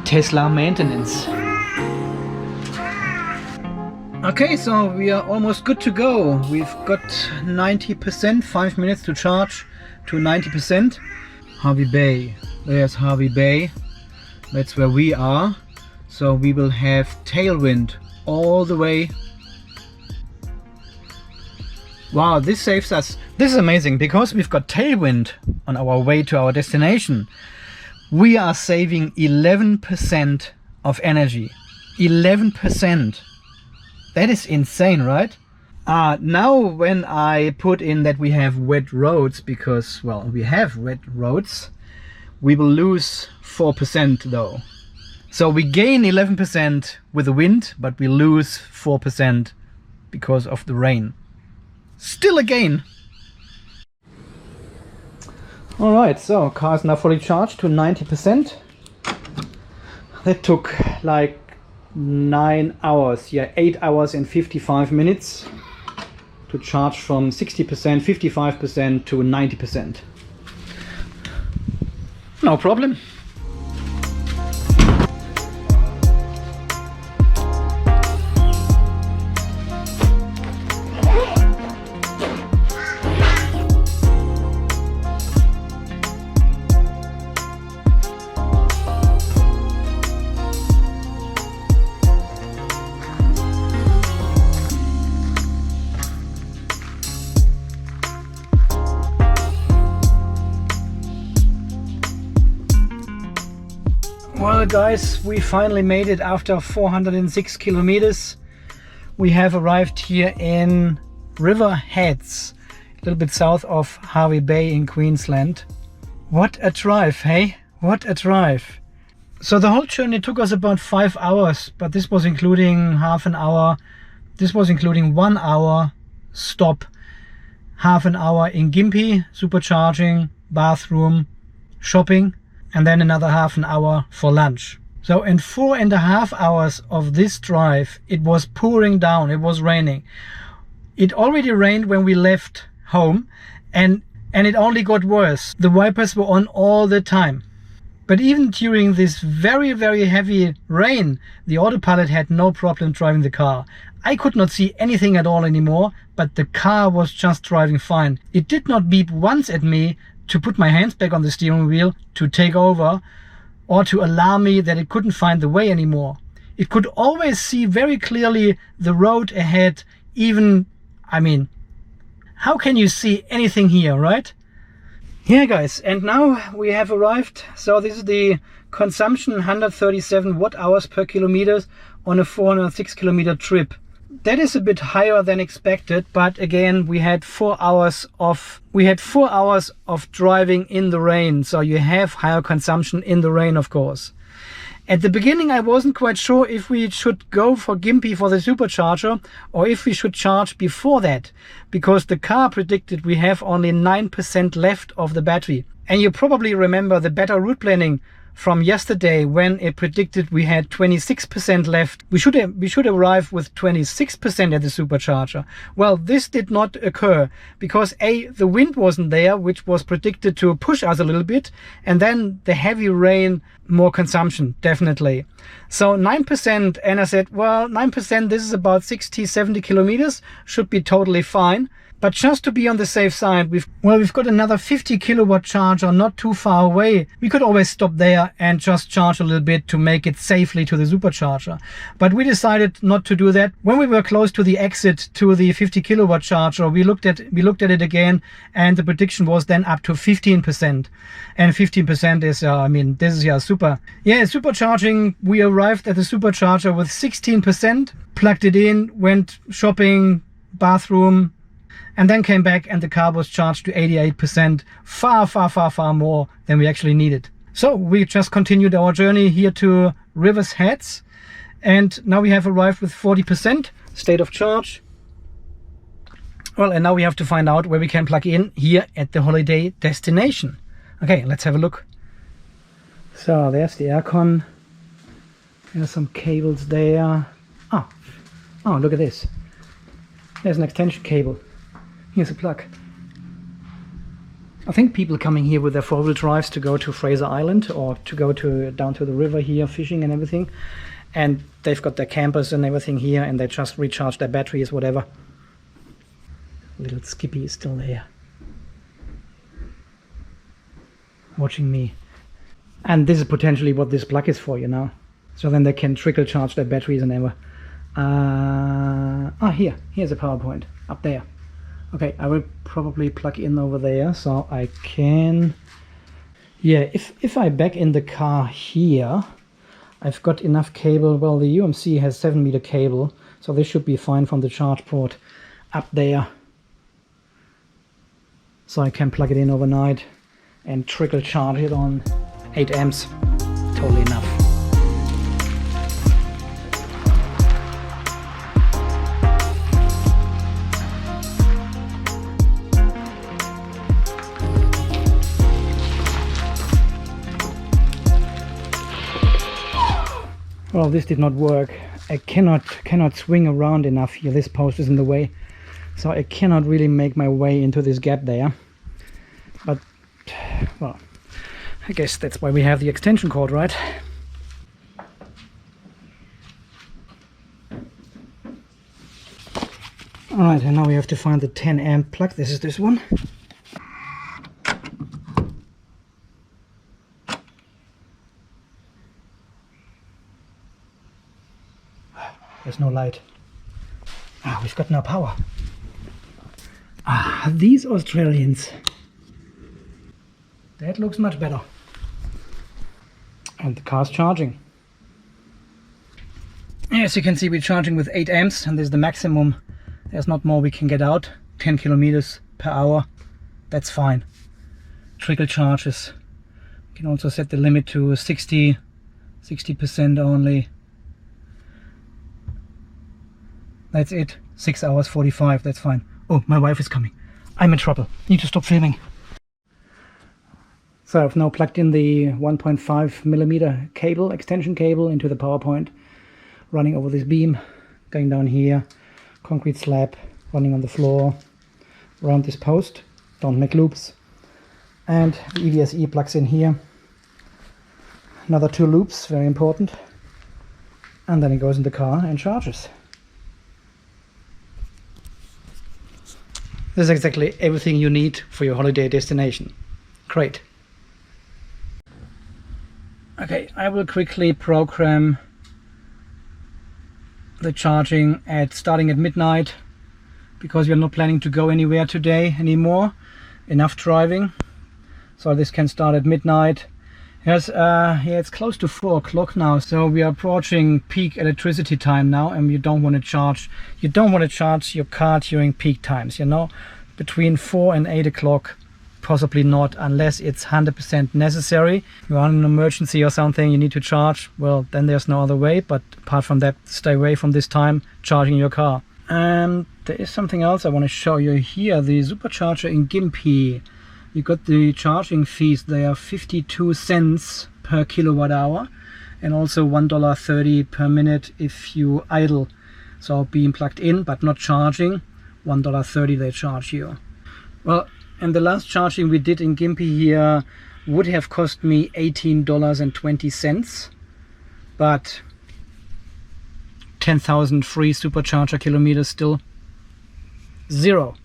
Tesla maintenance. Okay, so we are almost good to go. We've got 90%, 5 minutes to charge to 90%. Harvey Bay, there's Harvey Bay. That's where we are. So we will have tailwind all the way. Wow, this saves us. This is amazing because we've got tailwind on our way to our destination. We are saving 11% of energy. 11%. That is insane, right? Now when I put in that we have wet roads, because, well, we have wet roads, we will lose 4% though. So we gain 11% with the wind, but we lose 4% because of the rain. Still a gain. All right, so car is now fully charged to 90%. That took like 9 hours, yeah, 8 hours and 55 minutes to charge from 60%, 55% to 90%. No problem. Well guys, we finally made it after 406 kilometers. We have arrived here in River Heads, a little bit south of Harvey Bay in Queensland. What a drive, hey? What a drive. So the whole journey took us about 5 hours, but this was including half an hour. This was including 1 hour stop, half an hour in Gympie, supercharging, bathroom, shopping, and then another half an hour for lunch. So in 4.5 hours of this drive, it was pouring down, it was raining. It already rained when we left home, and it only got worse. The wipers were on all the time. But even during this very, very heavy rain, the autopilot had no problem driving the car. I could not see anything at all anymore, but the car was just driving fine. It did not beep once at me to put my hands back on the steering wheel to take over or to alarm me that it couldn't find the way anymore. It could always see very clearly the road ahead, even, I mean, how can you see anything here, right? Yeah guys, and now we have arrived. So this is the consumption, 137 watt hours per kilometer on a 406 kilometer trip. That is a bit higher than expected, but again, we had 4 hours of driving in the rain, so you have higher consumption in the rain, of course. At the beginning, I wasn't quite sure if we should go for Gympie for the supercharger or if we should charge before that, because the car predicted we have only 9% left of the battery. And you probably remember the better route planning from yesterday when it predicted we had 26% left. We should arrive with 26% at the supercharger. Well, this did not occur because the wind wasn't there, which was predicted to push us a little bit, and then the heavy rain, more consumption, definitely. So 9%, and I said, well, 9%, this is about 60, 70 kilometers, should be totally fine. But just to be on the safe side, we've got another 50 kilowatt charger not too far away. We could always stop there and just charge a little bit to make it safely to the supercharger. But we decided not to do that. When we were close to the exit to the 50 kilowatt charger, we looked at it again, and the prediction was then up to 15%. And 15% is, I mean, this is super. Yeah, supercharging, we arrived at the supercharger with 16%, plugged it in, went shopping, bathroom, and then came back and the car was charged to 88%, far more than we actually needed. So we just continued our journey here to River's Heads, and now we have arrived with 40% state of charge. Well, and now we have to find out where we can plug in here at the holiday destination. Okay, let's have a look. So there's the aircon. There's some cables there. Oh, look at this. There's an extension cable. Here's a plug. I think people coming here with their four-wheel drives to go to Fraser Island or to go down to the river here, fishing and everything, and they've got their campers and everything here, and they just recharge their batteries, whatever. Little Skippy is still there, watching me. And this is potentially what this plug is for, you know. So then they can trickle charge their batteries and ever. Here's a power point up there. Okay, I will probably plug in over there so I can. Yeah, if I back in the car here, I've got enough cable. Well, the UMC has 7-meter cable, so this should be fine from the charge port up there. So I can plug it in overnight and trickle charge it on 8 amps. Totally enough. Well, this did not work. I cannot swing around enough here. This post is in the way, so I cannot really make my way into this gap there. But well, I guess that's why we have the extension cord, right? Alright, and now we have to find the 10 amp plug. This is this one. There's no light. We've got no power. These Australians. That looks much better. And the car's charging. As you can see, we're charging with 8 amps, and this is the maximum. There's not more we can get out. 10 kilometers per hour. That's fine. Trickle charges. You can also set the limit to 60% only. That's it. 6 hours 45. That's fine. Oh, my wife is coming. I'm in trouble. Need to stop filming. So I've now plugged in the 1.5 millimeter cable, extension cable, into the power point, running over this beam, going down here, concrete slab, running on the floor, around this post, don't make loops, and the EVSE plugs in here. Another 2 loops, very important, and then it goes in the car and charges. This is exactly everything you need for your holiday destination. Great. Okay, I will quickly program the charging starting at midnight, because we're not planning to go anywhere today anymore. Enough driving. So this can start at midnight. It's close to 4 o'clock now, so we are approaching peak electricity time now, and you don't want to charge your car during peak times, you know, between 4 and 8 o'clock. Possibly not, unless it's 100% necessary. You're on an emergency or something, you need to charge, well, then there's no other way. But apart from that, stay away from this time charging your car. And there is something else I want to show you here. The SuperCharger in Gympie. You got the charging fees. They are 52 cents per kilowatt hour, and also $1.30 per minute if you idle. So being plugged in but not charging, $1.30 they charge you. Well, and the last charging we did in Gympie here would have cost me $18.20, but 10,000 free SuperCharger kilometers still. 0.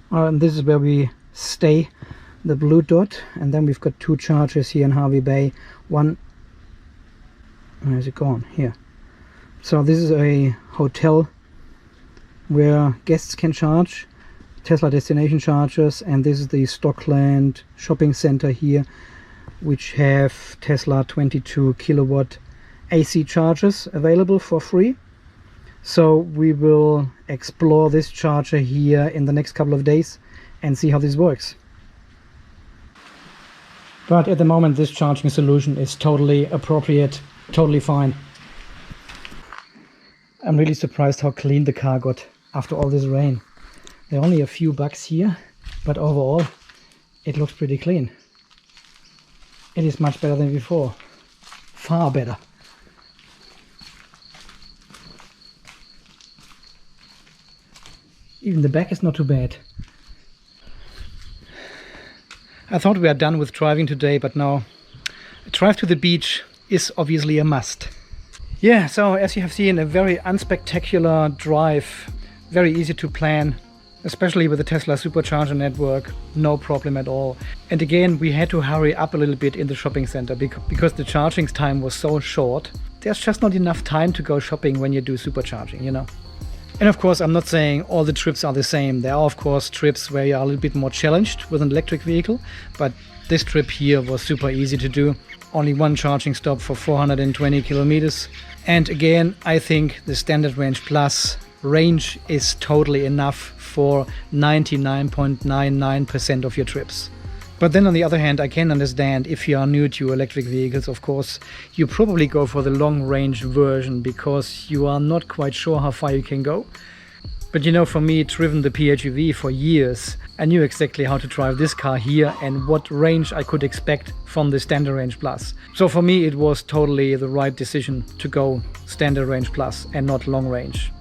And this is where we stay, the blue dot, and then we've got 2 chargers here in Hervey Bay. One, where's it gone? Here. So this is a hotel where guests can charge, Tesla destination chargers, and this is the Stockland shopping center here, which have Tesla 22 kilowatt AC chargers available for free. So we will explore this charger here in the next couple of days and see how this works. But at the moment this charging solution is totally appropriate, totally fine. I'm really surprised how clean the car got after all this rain. There are only a few bugs here, but overall it looks pretty clean. It is much better than before. Far better. Even the back is not too bad. I thought we are done with driving today, but no. A drive to the beach is obviously a must. Yeah, so as you have seen, a very unspectacular drive. Very easy to plan, especially with the Tesla SuperCharger network. No problem at all. And again, we had to hurry up a little bit in the shopping center because the charging time was so short. There's just not enough time to go shopping when you do supercharging, you know. And of course, I'm not saying all the trips are the same. There are of course trips where you are a little bit more challenged with an electric vehicle, but this trip here was super easy to do. Only one charging stop for 420 kilometers. And again, I think the Standard Range Plus range is totally enough for 99.99% of your trips. But then on the other hand, I can understand if you are new to electric vehicles, of course, you probably go for the long range version because you are not quite sure how far you can go. But you know, for me, driven the PHEV for years, I knew exactly how to drive this car here and what range I could expect from the Standard Range Plus. So for me, it was totally the right decision to go Standard Range Plus and not long range.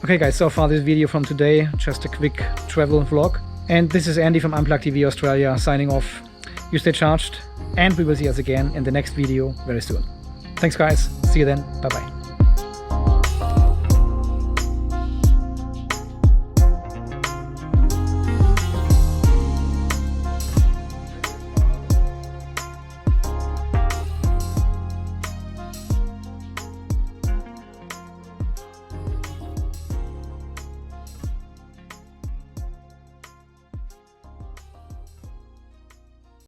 Okay guys, so far this video from today, just a quick travel vlog. And this is Andy from Unplugged EV Australia signing off. You stay charged and we will see us again in the next video very soon. Thanks guys, see you then, bye bye.